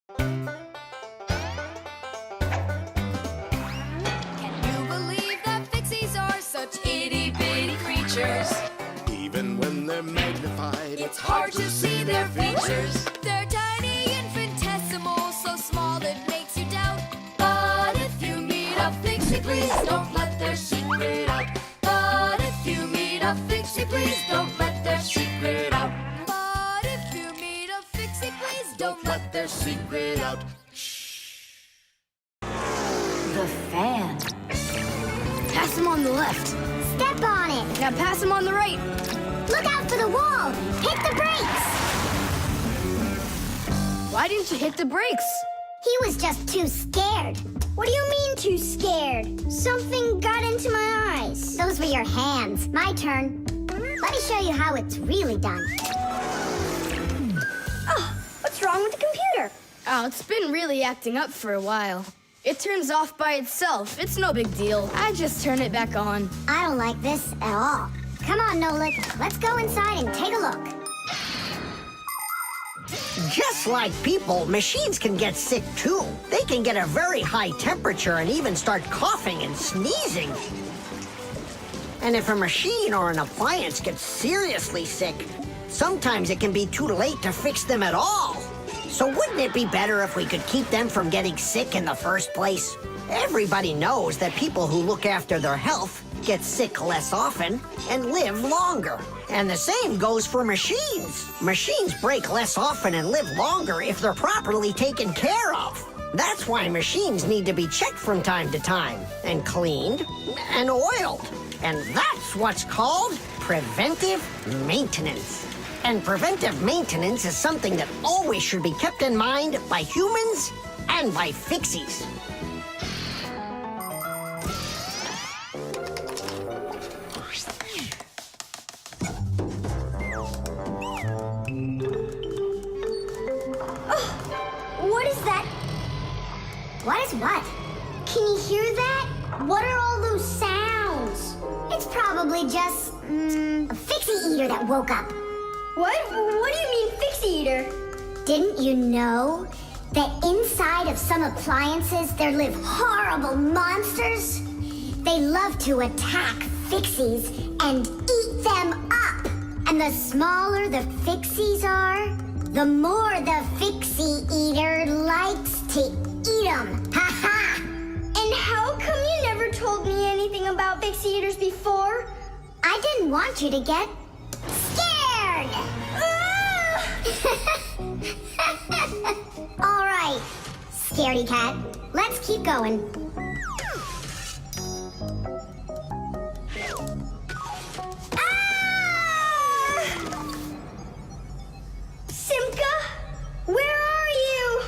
Can you believe that Fixies are such itty-bitty creatures? Even when they're magnified, It's hard to see their features. They're tiny, infinitesimal, so small it makes you doubt. But if you meet a Fixie, please don't let their secret out. But if you meet a Fixie, please don't let their secret out. But if you meet a Fixie, please don't let their secret out. The fan. Pass him on the left. Step on it. Now pass him on the right. Look out for the wall. Hit the brakes. Why didn't you hit the brakes? He was just too scared. What do you mean too scared? Something got into my eyes. Those were your hands. My turn. Let me show you how it's really done. Oh, what's wrong with the computer? Oh, it's been really acting up for a while. It turns off by itself. It's no big deal. I just turn it back on. I don't like this at all. Come on, Nolik. Let's go inside and take a look. Just like people, machines can get sick too. They can get a very high temperature and even start coughing and sneezing. And if a machine or an appliance gets seriously sick, sometimes it can be too late to fix them at all. So wouldn't it be better if we could keep them from getting sick in the first place? Everybody knows that people who look after their health get sick less often and live longer. And the same goes for machines. Machines break less often and live longer if they're properly taken care of. That's why machines need to be checked from time to time and cleaned and oiled. And that's what's called preventive maintenance. And preventive maintenance is something that always should be kept in mind by humans and by Fixies. What is that? What is what? Can you hear that? What are all those sounds? It's probably just, a Fixie-eater that woke up. What? What do you mean, Fixie-eater? Didn't you know that inside of some appliances there live horrible monsters? They love to attack Fixies and eat them up. And the smaller the Fixies are, the more the Fixie-eater likes to eat them. Ha ha! And how come you never told me anything about Fixie-eaters before? I didn't want you to get scared! All right, scaredy cat, let's keep going. Simka? Where are you?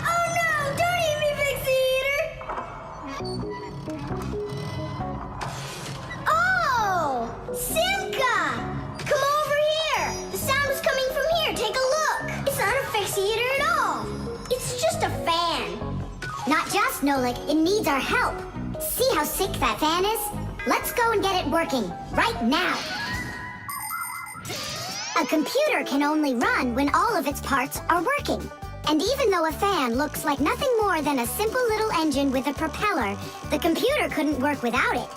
Oh no! Don't eat me, Fixie-eater! Oh! Simka! Come over here! The sound was coming from here. Take a look. It's not a Fixie-eater at all. It's just a fan. Not just, Nolik, it needs our help. See how sick that fan is? Let's go and get it working, right now. A computer can only run when all of its parts are working. And even though a fan looks like nothing more than a simple little engine with a propeller, the computer couldn't work without it.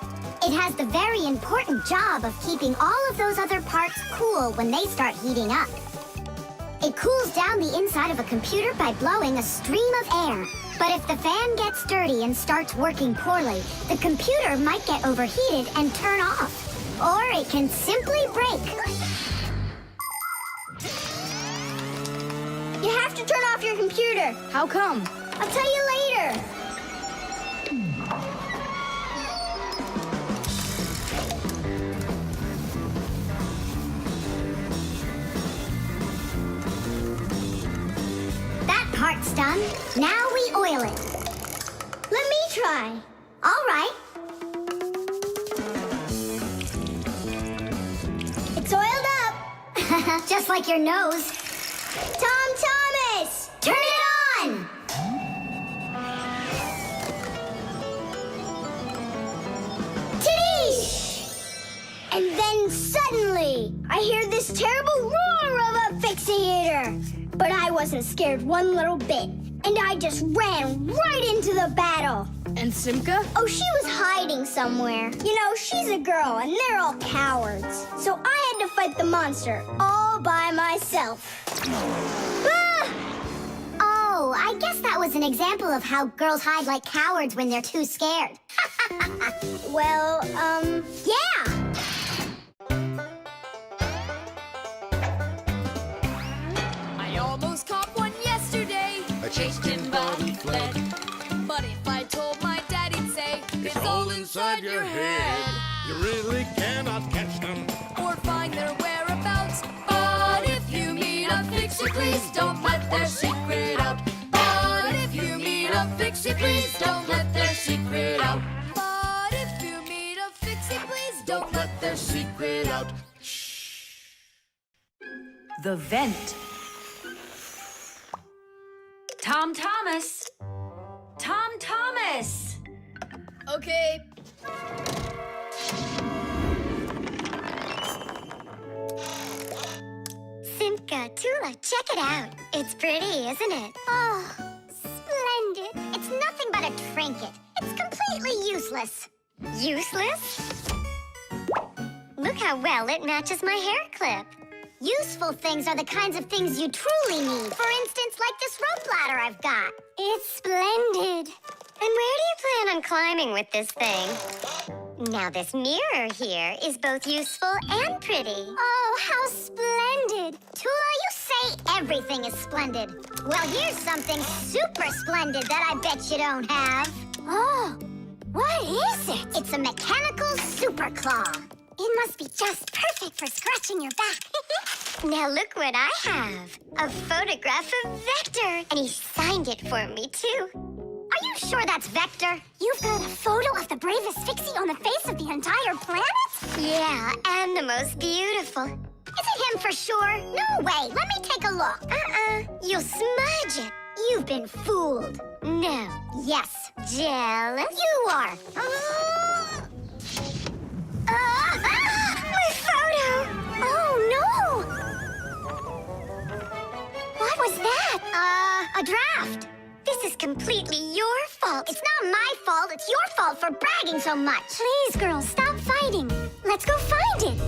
It has the very important job of keeping all of those other parts cool when they start heating up. It cools down the inside of a computer by blowing a stream of air. But if the fan gets dirty and starts working poorly, the computer might get overheated and turn off. Or it can simply break. You have to turn off your computer. How come? I'll tell you later. That part's done. Now we oil it. Let me try. All right. It's oiled up. Just like your nose. Tom, But I wasn't scared one little bit, and I just ran right into the battle. And Simka? Oh, she was hiding somewhere. You know, she's a girl, and they're all cowards. So I had to fight the monster all by myself. Ah! Oh, I guess that was an example of how girls hide like cowards when they're too scared. Well, yeah. I almost caught one yesterday. I chased him, but he fled. But if I told my dad, he'd say, It's all inside your head. You really cannot catch them. Or find their whereabouts. But if you meet a Fixie, please don't let their secret out. But if you meet a Fixie, please don't let their secret out. But if you meet a Fixie, please don't let their secret out. The vent. Tom Thomas. Tom Thomas. Okay. Simka, Tula, check it out. It's pretty, isn't it? Oh, splendid. It's nothing but a trinket. It's completely useless. Useless? Look how well it matches my hair clip. Useful things are the kinds of things you truly need. For instance, like this rope ladder I've got. It's splendid. And where do you plan on climbing with this thing? Now this mirror here is both useful and pretty. Oh, how splendid. Tula, you say everything is splendid. Well, here's something super splendid that I bet you don't have. Oh, what is it? It's a mechanical super claw. It must be just perfect for scratching your back. Now look what I have. A photograph of Vector. And he signed it for me, too. Are you sure that's Vector? You've got a photo of the bravest Fixie on the face of the entire planet? Yeah, and the most beautiful. Is it him for sure? No way. Let me take a look. You'll smudge it. You've been fooled. No. Yes. Jealous? You are. My photo! Oh, no! What was that? A draft. This is completely your fault. It's not my fault. It's your fault for bragging so much. Please, girls, stop fighting. Let's go find it.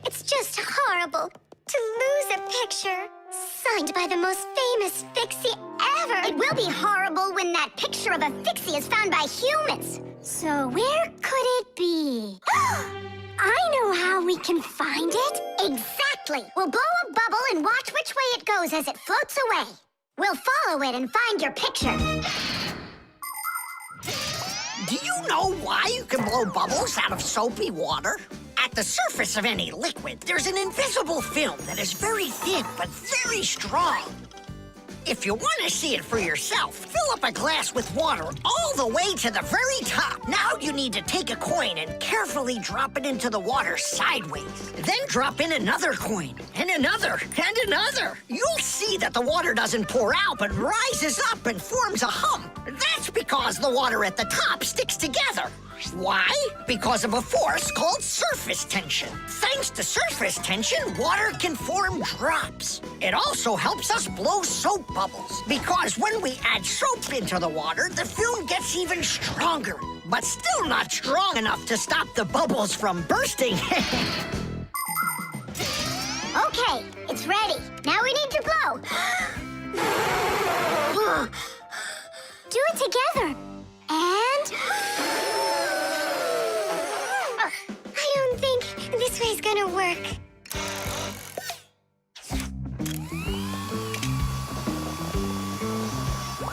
It's just horrible to lose a picture signed by the most famous Fixie ever. It will be horrible when that picture of a Fixie is found by humans. So where could it be? I know how we can find it. Exactly. We'll blow a bubble and watch which way it goes as it floats away. We'll follow it and find your picture. Do you know why you can blow bubbles out of soapy water? At the surface of any liquid, there's an invisible film that is very thin but very strong. If you want to see it for yourself, fill up a glass with water all the way to the very top. Now you need to take a coin and carefully drop it into the water sideways. Then drop in another coin, and another, and another. You'll see that the water doesn't pour out, but rises up and forms a hump. That's because the water at the top sticks together. Why? Because of a force called surface tension. Thanks to surface tension, water can form drops. It also helps us blow soap bubbles, because when we add soap into the water, the film gets even stronger, but still not strong enough to stop the bubbles from bursting. Okay, it's ready. Now we need to blow. Do it together. And... I don't think this way's gonna work.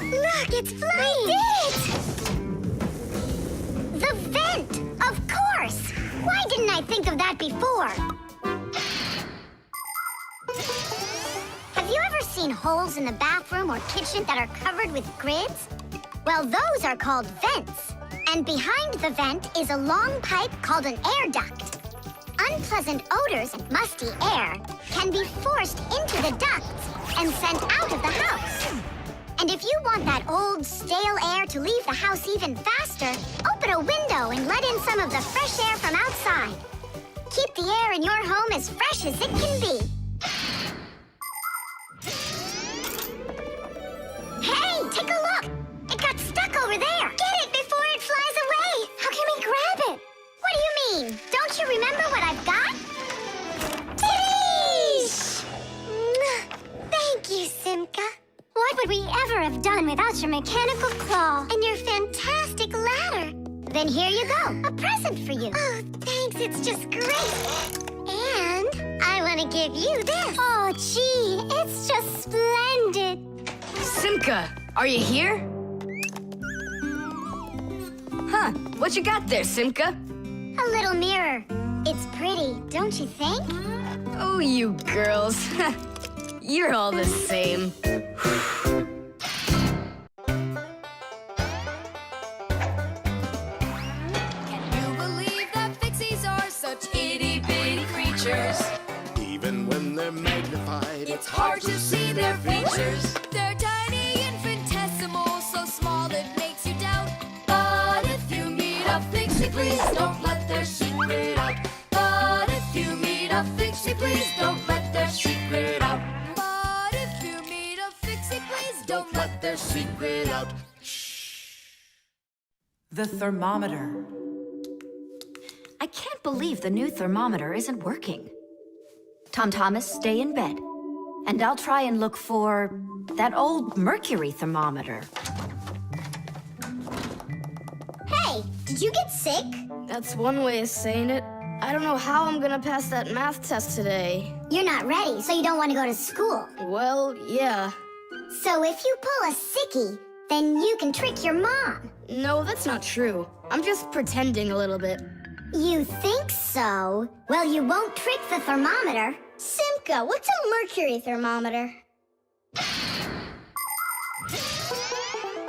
Look, it's flying! We did it! The vent! Of course! Why didn't I think of that before? Have you ever seen holes in the bathroom or kitchen that are covered with grids? Well, those are called vents. And behind the vent is a long pipe called an air duct. unpleasant odors and musty air can be forced into the ducts and sent out of the house. And if you want that old, stale air to leave the house even faster, open a window and let in some of the fresh air from outside. Keep the air in your home as fresh as it can be. Hey, take a look! It got stuck over there! Get it before it flies away! How can we grab it? What do you mean? Don't you remember what I've got? Tidish! Thank you, Simka. What would we ever have done without your mechanical claw and your fantastic ladder? Then here you go, a present for you. Oh, thanks, it's just great. And I want to give you this. Oh, gee, it's just splendid. Simka, are you here? Huh, what you got there, Simka? A little mirror. It's pretty, don't you think? Oh, you girls. You're all the same. Can you believe that Fixies are such itty-bitty creatures? Even when they're magnified, It's hard to see their features. They're tiny, infinitesimal, so small it makes you doubt. But if you meet a Fixie, please don't let their secret out. But if you meet a Fixie, please don't let their secret out. But if you meet a Fixie, please don't let their secret out. The thermometer. I can't believe the new thermometer isn't working. Tom Thomas, stay in bed. And I'll try and look for that old mercury thermometer. Hey, did you get sick? That's one way of saying it. I don't know how I'm gonna pass that math test today. You're not ready, so you don't want to go to school. Well, yeah. So if you pull a sickie, then you can trick your mom. No, that's not true. I'm just pretending a little bit. You think so? Well, you won't trick the thermometer. Simka, what's a mercury thermometer?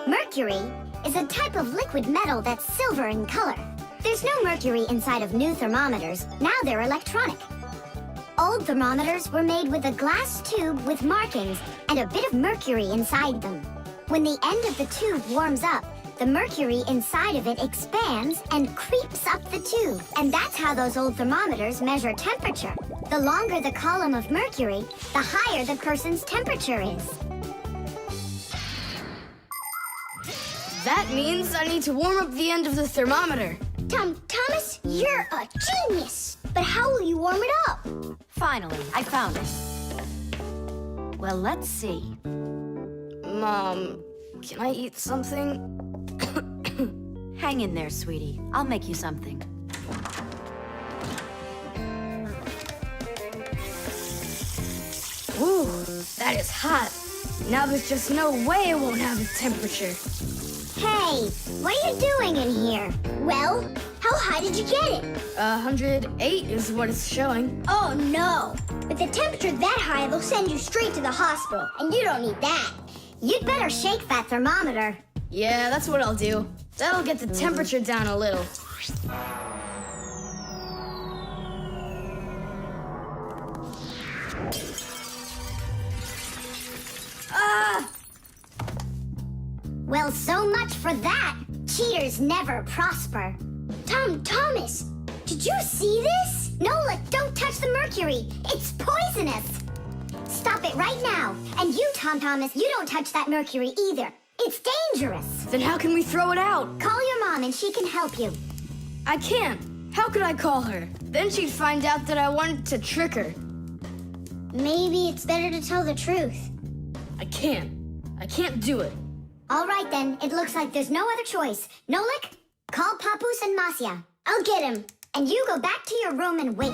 Mercury is a type of liquid metal that's silver in color. There's no mercury inside of new thermometers. Now they're electronic. Old thermometers were made with a glass tube with markings and a bit of mercury inside them. When the end of the tube warms up, the mercury inside of it expands and creeps up the tube. And that's how those old thermometers measure temperature. The longer the column of mercury, the higher the person's temperature is. That means I need to warm up the end of the thermometer. Thomas, you're a genius. But how will you warm it up? Finally, I found it. Well, let's see. Mom, can I eat something? Hang in there, sweetie. I'll make you something. Ooh, that is hot. Now there's just no way it won't have a temperature. Hey, what are you doing in here? Well, how high did you get it? 108 is what it's showing. Oh no! With a temperature that high, they'll send you straight to the hospital, and you don't need that. You'd better shake that thermometer. Yeah, that's what I'll do. That'll get the temperature down a little. Ah! Well, so much for that. Cheaters never prosper. Thomas, did you see this? Nolik, don't touch the mercury. It's poisonous. Stop it right now. And you, Thomas, you don't touch that mercury either. It's dangerous. Then how can we throw it out? Call your mom and she can help you. I can't. How could I call her? Then she'd find out that I wanted to trick her. Maybe it's better to tell the truth. I can't. I can't do it. All right, then. It looks like there's no other choice. Nolik, call Papoose and Masya. I'll get him. And you go back to your room and wait.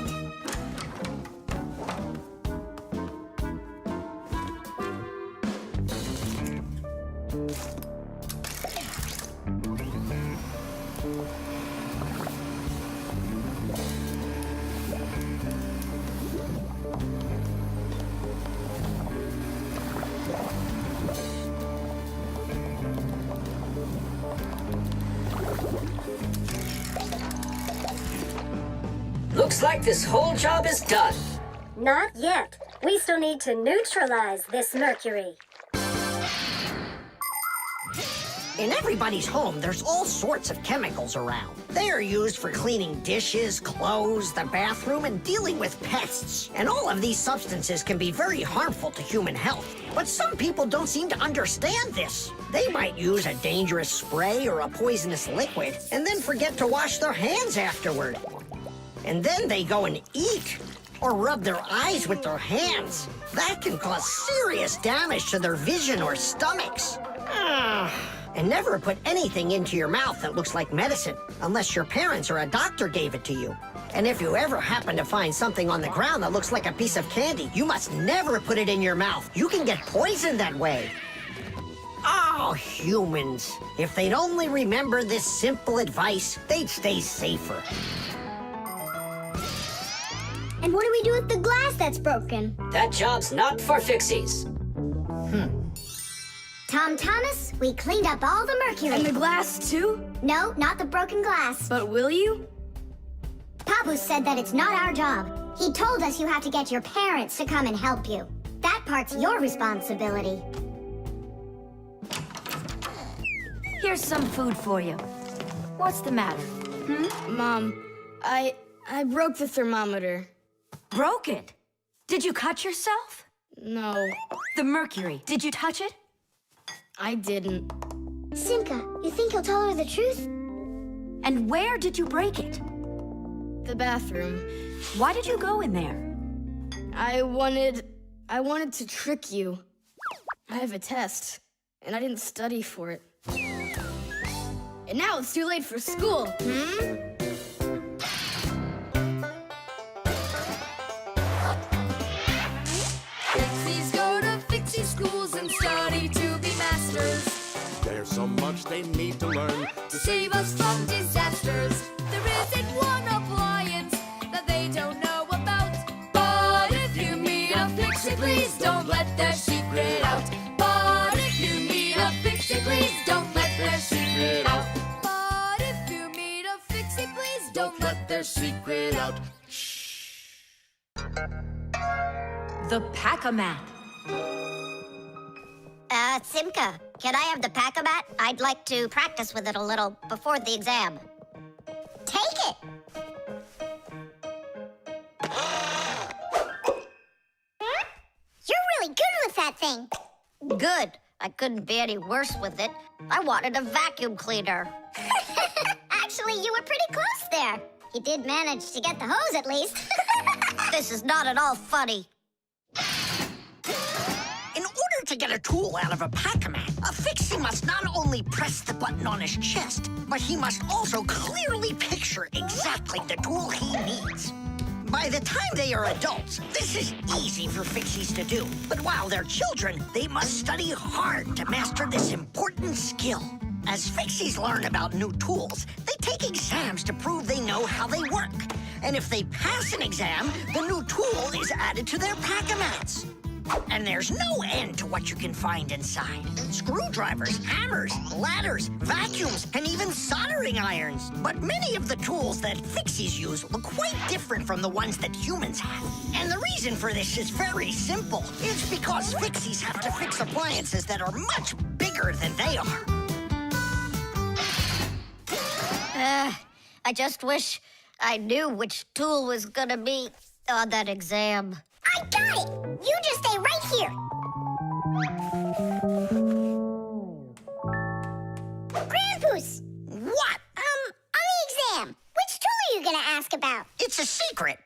Looks Looks like this whole job is done. Not yet. We still need to neutralize this mercury. In everybody's home, there's all sorts of chemicals around. They are used for cleaning dishes, clothes, the bathroom, and dealing with pests. And all of these substances can be very harmful to human health. But some people don't seem to understand this. They might use a dangerous spray or a poisonous liquid and then forget to wash their hands afterward. And then they go and eat or rub their eyes with their hands. That can cause serious damage to their vision or stomachs. And never put anything into your mouth that looks like medicine, unless your parents or a doctor gave it to you. And if you ever happen to find something on the ground that looks like a piece of candy, you must never put it in your mouth. You can get poisoned that way. Oh, humans. If they'd only remember this simple advice, they'd stay safer. And what do we do with the glass that's broken? That job's not for Fixies. Tom Thomas, we cleaned up all the mercury. And the glass, too? No, not the broken glass. But will you? Pabu said that it's not our job. He told us you have to get your parents to come and help you. That part's your responsibility. Here's some food for you. What's the matter? Mom, I broke the thermometer. Broke it? Did you cut yourself? No, The mercury, did you touch it? I didn't. Simka, you think he'll tell her the truth? And where did you break it? The bathroom. Why did you go in there? I wanted to trick you. I have a test, and I didn't study for it. And now it's too late for school, Fixies go to Fixie schools and study to be masters. There's so much they need to learn To save us from disasters. There isn't one appliance that they don't know about. But if you meet a Fixie, please don't let their secret out. But if you meet a Fixie, please don't let their secret out. But if you meet a Fixie, please don't let their secret out. The Pack-A-Mat. Simka, can I have the Pack-A-Mat? I'd like to practice with it a little before the exam. Take it! You're really good with that thing. Good. I couldn't be any worse with it. I wanted a vacuum cleaner. Actually, you were pretty close there. You did manage to get the hose at least. This is not at all funny. In order to get a tool out of a Pack-A-Mat, a Fixie must not only press the button on his chest, but he must also clearly picture exactly the tool he needs. By the time they are adults, this is easy for Fixies to do. But while they're children, they must study hard to master this important skill. As Fixies learn about new tools, they take exams to prove they know how they work. And if they pass an exam, the new tool is added to their Pack-A-Mats. And there's no end to what you can find inside. Screwdrivers, hammers, ladders, vacuums, and even soldering irons. But many of the tools that Fixies use look quite different from the ones that humans have. And the reason for this is very simple. It's because Fixies have to fix appliances that are much bigger than they are. I just wish I knew which tool was gonna be on that exam. I got it! You just stay right here. Grandpus! What? On the exam, which tool are you gonna ask about? It's a secret.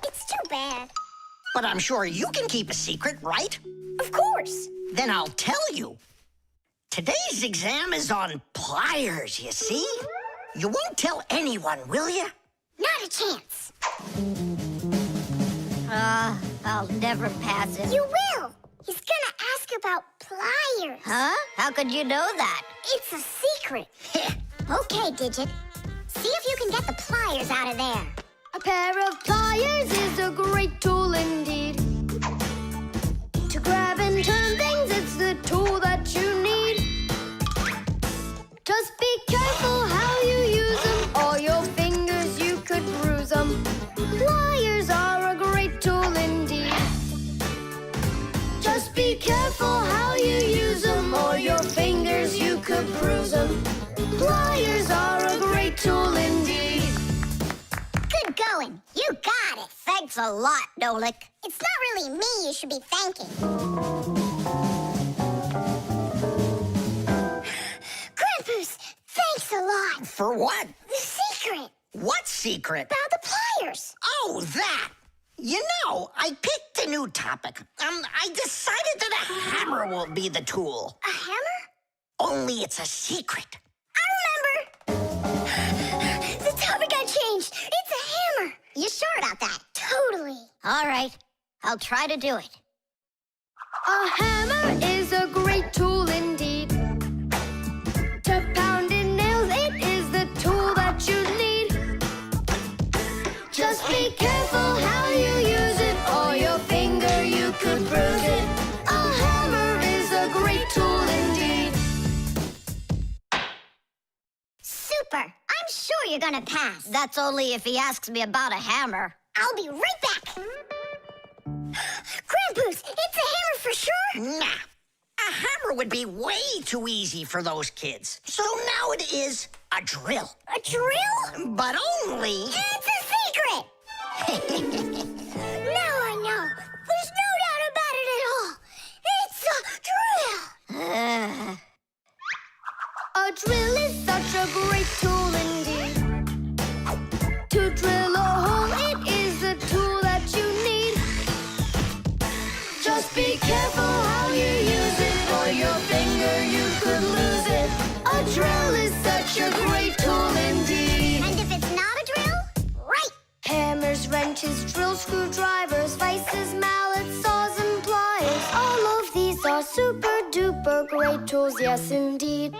It's too bad. But I'm sure you can keep a secret, right? Of course. Then I'll tell you. Today's exam is on pliers, you see? You won't tell anyone, will you? Not a chance. I'll never pass it. You will. He's gonna ask about pliers. Huh? How could you know that? It's a secret. Okay, Digit. See if you can get the pliers out of there. A pair of pliers is a great tool indeed. To grab and turn things, it's the tool that you need. Just be careful how you use them, or your fingers you could bruise 'em. doing? You got it. Thanks a lot, Nolik. It's not really me you should be thanking. Grandpus, thanks a lot. For what? The secret What secret? about the pliers. Oh, that! You know, I picked a new topic. I decided that a hammer will be the tool. A hammer? Only it's a secret. I remember. The topic got changed. It's a hammer. You sure about that? Totally. All right. I'll try to do it. A hammer is a great tool indeed. To pound in nails, it is the tool that you need. Just be careful how you use it, or your finger you could bruise it. A hammer is a great tool indeed. Super. I'm sure you're gonna pass. That's only if he asks me about a hammer. I'll be right back. Grandpus, it's a hammer for sure? Nah. A hammer would be way too easy for those kids. So now it is a drill. A drill? But only... It's a secret! Now I know. There's no doubt about it at all. It's a drill! A drill is such a great tool indeed. To drill a hole, it is the tool that you need. Just be careful how you use it, or your finger you could lose it. A drill is such a great tool indeed. And if it's not a drill? Right! Hammers, wrenches, drills, screwdrivers, vices, mallets, saws, and pliers. All of these are super duper great tools, yes indeed.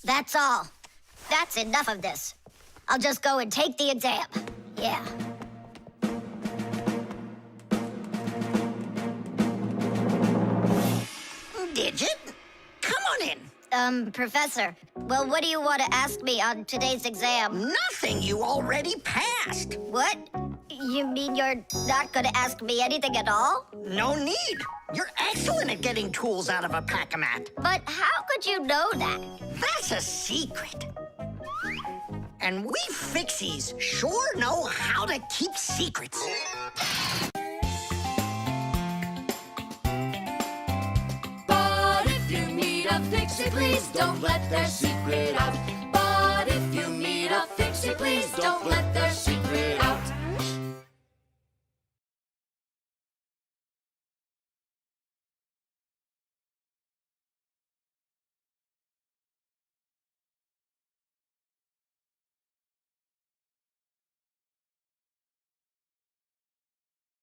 That's all. That's enough of this. I'll just go and take the exam. Yeah. Digit? Come on in. Professor, well, what do you want to ask me on today's exam? Nothing. You already passed. What? You mean you're not going to ask me anything at all? No need. You're excellent at getting tools out of a pack-a-mat. But how could you know that? That's a secret. And we Fixies sure know how to keep secrets. But if you meet a Fixie, please don't let their secret out. But if you meet a Fixie, please don't let their secret out.